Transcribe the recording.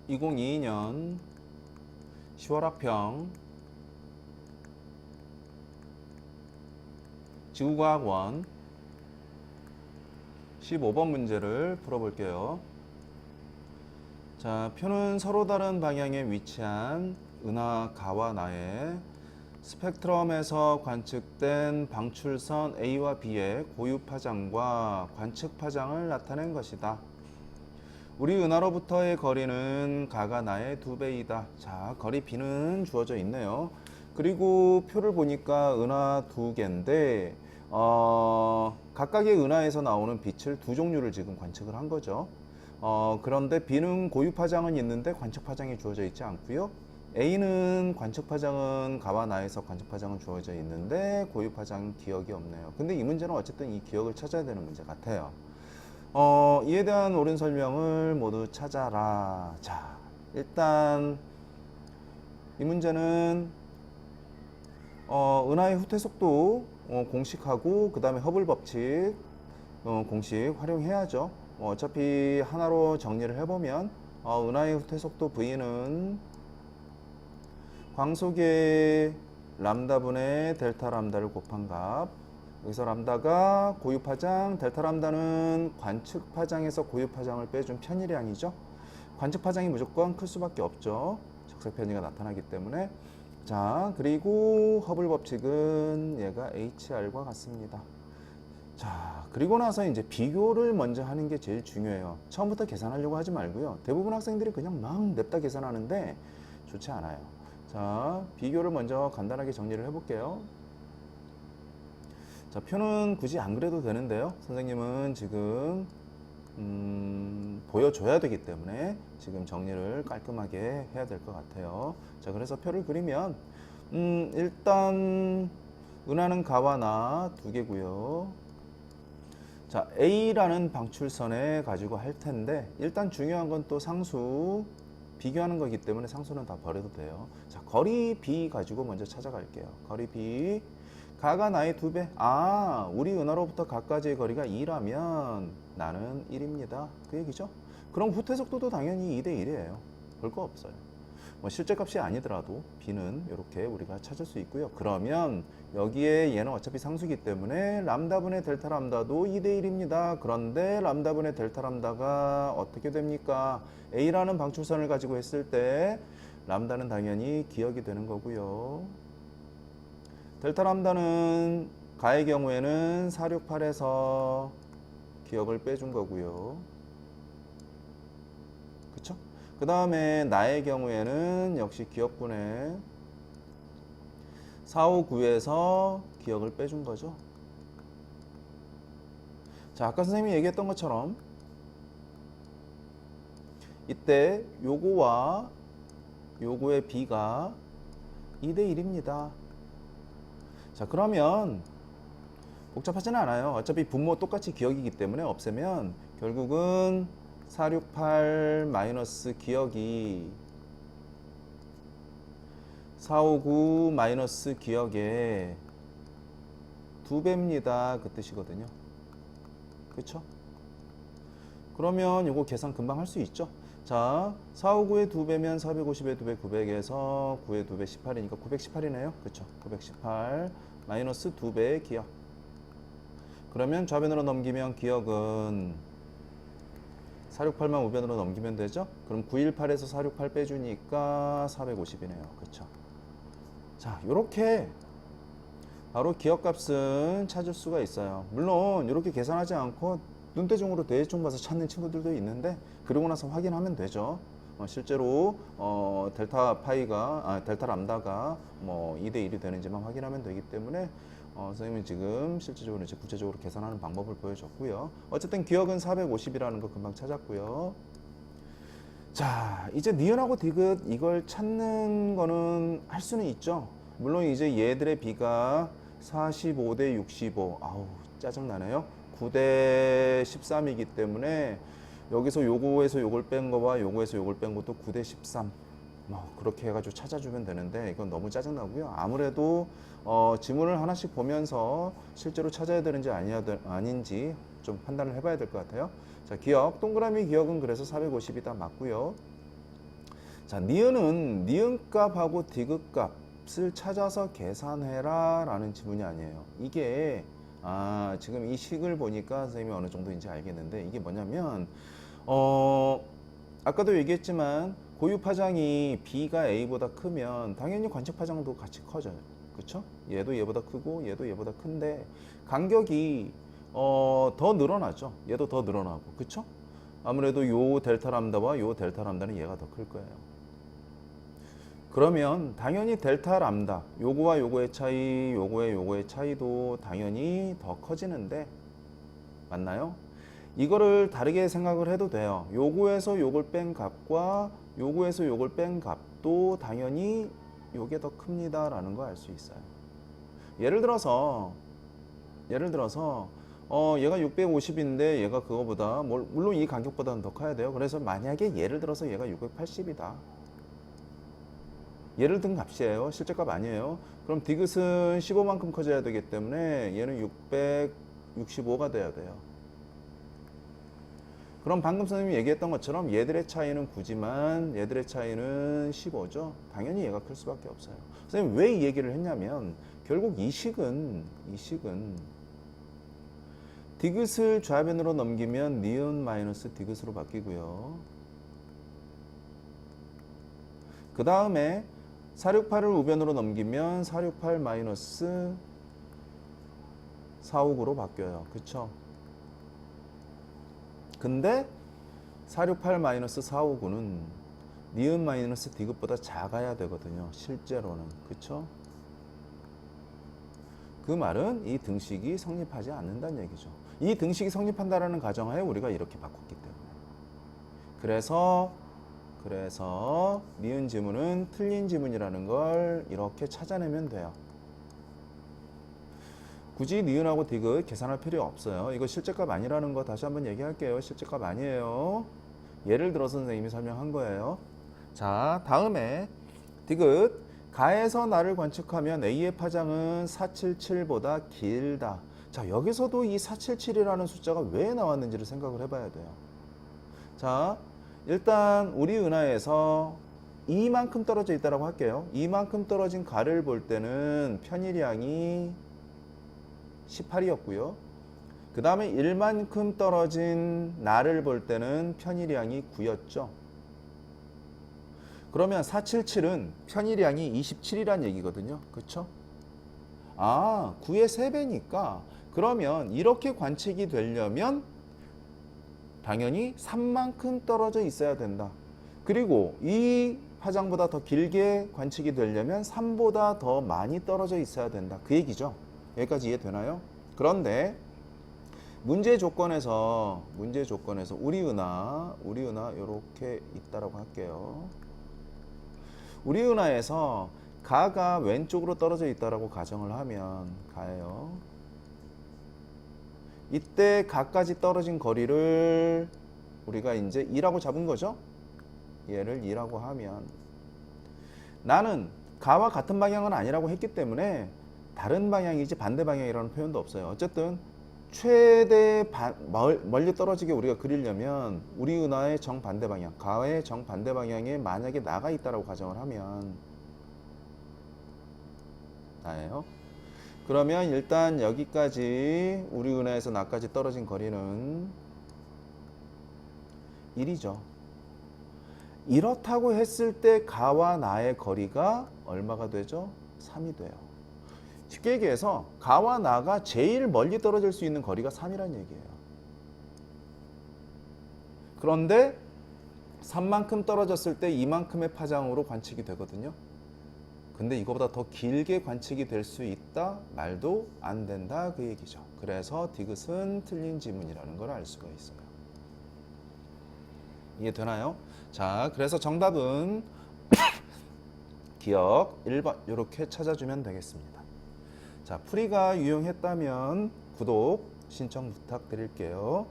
2022년 10월 학평 지구과학원 15번 문제를 풀어볼게요. 자, 표는 서로 다른 방향에 위치한 은하, 가와 나의 스펙트럼에서 관측된 방출선 A와 B의 고유 파장과 관측 파장을 나타낸 것이다. 우리 은하로부터의 거리는 가가 나의 2배이다. 자, 거리 B는 주어져 있네요. 그리고 표를 보니까 은하 2개인데 각각의 은하에서 나오는 빛을 두 종류를 지금 관측을 한 거죠. 그런데 B는 고유 파장은 있는데 관측 파장이 주어져 있지 않고요. A는 관측 파장은 가와 나에서 관측 파장은 주어져 있는데 고유 파장 기억이 없네요. 근데 이 문제는 어쨌든 이 기억을 찾아야 되는 문제 같아요. 이에 대한 옳은 설명을 모두 찾아라. 자, 일단 이 문제는 은하의 후퇴 속도 공식하고 그 다음에 허블 법칙 공식 활용해야죠. 어차피 하나로 정리를 해보면 은하의 후퇴 속도 V는 광속의 람다분의 델타 람다를 곱한 값. 여기서 람다가 고유 파장, 델타 람다는 관측 파장에서 고유 파장을 빼준 편의량이죠. 관측 파장이 무조건 클 수밖에 없죠. 적색 편의가 나타나기 때문에. 자, 그리고 허블 법칙은 얘가 HR과 같습니다. 자, 그리고 나서 이제 비교를 먼저 하는 게 제일 중요해요. 처음부터 계산하려고 하지 말고요. 대부분 학생들이 그냥 막 냅다 계산하는데 좋지 않아요. 자, 비교를 먼저 간단하게 정리를 해볼게요. 자, 표는 굳이 안 그래도 되는데요. 선생님은 지금 보여줘야 되기 때문에 지금 정리를 깔끔하게 해야 될 것 같아요. 자, 그래서 표를 그리면 일단 은하는 가와 나 2개고요. 자, A라는 방출선에 가지고 할 텐데 일단 중요한 건 또 상수 비교하는 거기 때문에 상수는 다 버려도 돼요. 자, 거리 B 가지고 먼저 찾아갈게요. 거리 B 가가 나의 2배. 아, 우리 은하로부터 가까지의 거리가 2라면 나는 1입니다. 그 얘기죠. 그럼 후퇴 속도도 당연히 2대 1이에요. 별 거 없어요. 뭐 실제 값이 아니더라도 B는 이렇게 우리가 찾을 수 있고요. 그러면 여기에 얘는 어차피 상수기 때문에 람다분의 델타 람다도 2대 1입니다. 그런데 람다분의 델타 람다가 어떻게 됩니까? A라는 방출선을 가지고 했을 때 람다는 당연히 기억이 되는 거고요. 델타 람다는 가의 경우에는 468에서 기억을 빼준 거고요. 그쵸? 그 다음에 나의 경우에는 역시 기억분해 459에서 기억을 빼준 거죠. 자, 아까 선생님이 얘기했던 것처럼 이때 요거와 요거의 B가 2대 1입니다. 자, 그러면 복잡하지는 않아요. 어차피 분모 똑같이 기억이기 때문에 없애면 결국은 468 마이너스 기억이 459 마이너스 기억의 2배입니다. 그 뜻이거든요. 그쵸? 그러면 이거 계산 금방 할 수 있죠? 자, 459의 2배면 450의 2배 900에서 9의 2배 18이니까 918이네요. 그쵸? 918 마이너스 2배의 기억. 그러면 좌변으로 넘기면 기억은 468만 우변으로 넘기면 되죠? 그럼 918에서 468 빼주니까 450이네요. 그쵸? 자, 요렇게 바로 기억값은 찾을 수가 있어요. 물론 이렇게 계산하지 않고 눈대중으로 대충 봐서 찾는 친구들도 있는데 그러고 나서 확인하면 되죠. 실제로 델타 파이가 델타 람다가 뭐 2대 1이 되는지만 확인하면 되기 때문에 선생님은 지금 실질적으로 이제 구체적으로 계산하는 방법을 보여줬고요. 어쨌든 기억은 450이라는 거 금방 찾았고요. 자, 이제 니은하고 디귿 이걸 찾는 거는 할 수는 있죠. 물론 이제 얘들의 비가 45대 65. 아우, 짜증나네요. 9대 13이기 때문에 여기서 요거에서 요걸 뺀 거와 요거에서 요걸 뺀 것도 9대 13. 그렇게 해가지고 찾아주면 되는데 이건 너무 짜증나고요. 아무래도 지문을 하나씩 보면서 실제로 찾아야 되는지 아닌지 좀 판단을 해봐야 될 것 같아요. 자, 기억 동그라미 기억은 그래서 450이 다 맞고요. 자, 니은은 니은값하고 디귿값을 찾아서 계산해라 라는 지문이 아니에요. 이게 지금 이 식을 보니까 선생님이 어느 정도인지 알겠는데, 이게 뭐냐면 아까도 얘기했지만 고유 파장이 B가 A보다 크면 당연히 관측 파장도 같이 커져요. 그쵸? 얘도 얘보다 크고 얘도 얘보다 큰데 간격이 더 늘어나죠. 얘도 더 늘어나고. 그쵸? 아무래도 요 델타 람다와 요 델타 람다는 얘가 더 클 거예요. 그러면 당연히 델타 람다, 요거와 요거의 차이, 요거의 차이도 당연히 더 커지는데, 맞나요? 이거를 다르게 생각을 해도 돼요. 요거에서 요걸 뺀 값과 요거에서 요걸 뺀 값도 당연히 요게 더 큽니다 라는 거 알 수 있어요. 예를 들어서 얘가 650인데 얘가 그거보다 물론 이 간격보다는 더 커야 돼요. 그래서 만약에 예를 들어서 얘가 680이다. 예를 든 값이에요. 실제값 아니에요. 그럼 디귿은 15만큼 커져야 되기 때문에 얘는 665가 돼야 돼요. 그럼 방금 선생님이 얘기했던 것처럼 얘들의 차이는 9지만 얘들의 차이는 15죠. 당연히 얘가 클 수밖에 없어요. 선생님 왜 이 얘기를 했냐면 결국 이 식은 디귿을 좌변으로 넘기면 니은 마이너스 디귿으로 바뀌고요. 그 다음에 468을 우변으로 넘기면 468 마이너스 459로 바뀌어요. 그쵸? 근데 468 마이너스 459는 니은 마이너스 디귿보다 작아야 되거든요. 실제로는. 그쵸? 그 말은 이 등식이 성립하지 않는다는 얘기죠. 이 등식이 성립한다라는 가정하에 우리가 이렇게 바꿨기 때문에. 그래서 니은 지문은 틀린 지문이라는 걸 이렇게 찾아내면 돼요. 굳이 니은하고 디귿 계산할 필요 없어요. 이거 실제값 아니라는 거 다시 한번 얘기할게요. 실제값 아니에요. 예를 들어서 선생님이 설명한 거예요. 자, 다음에 디귿 가에서 나를 관측하면 A의 파장은 477보다 길다. 자, 여기서도 이 477이라는 숫자가 왜 나왔는지를 생각을 해봐야 돼요. 자, 일단 우리 은하에서 이만큼 떨어져 있다고 할게요. 이만큼 떨어진 가를 볼 때는 편일량이 18이었고요. 그 다음에 1만큼 떨어진 나를 볼 때는 편일량이 9였죠. 그러면 477은 편일량이 27이란 얘기거든요. 그쵸? 9의 3배니까 그러면 이렇게 관측이 되려면 당연히 3만큼 떨어져 있어야 된다. 그리고 이 파장보다 더 길게 관측이 되려면 3보다 더 많이 떨어져 있어야 된다. 그 얘기죠. 여기까지 이해되나요? 그런데 문제 조건에서 우리 은하 이렇게 있다라고 할게요. 우리 은하에서 가가 왼쪽으로 떨어져 있다라고 가정을 하면 가예요. 이때 가까지 떨어진 거리를 우리가 이제 2라고 잡은 거죠. 얘를 2라고 하면 나는 가와 같은 방향은 아니라고 했기 때문에 다른 방향이지 반대 방향이라는 표현도 없어요. 어쨌든 최대 멀리 떨어지게 우리가 그리려면 우리 은하의 정반대 방향, 가의 정반대 방향에 만약에 나가 있다라고 가정을 하면 나예요. 그러면 일단 여기까지 우리 은하에서 나까지 떨어진 거리는 1이죠. 이렇다고 했을 때 가와 나의 거리가 얼마가 되죠? 3이 돼요. 쉽게 얘기해서 가와 나가 제일 멀리 떨어질 수 있는 거리가 3이란 얘기예요. 그런데 3만큼 떨어졌을 때 이만큼의 파장으로 관측이 되거든요. 근데 이거보다 더 길게 관측이 될 수 있다? 말도 안 된다 그 얘기죠. 그래서 디귿은 틀린 지문이라는 걸 알 수가 있어요. 이해되나요? 자, 그래서 정답은 기억 1번 이렇게 찾아주면 되겠습니다. 자, 풀이가 유용했다면 구독 신청 부탁드릴게요.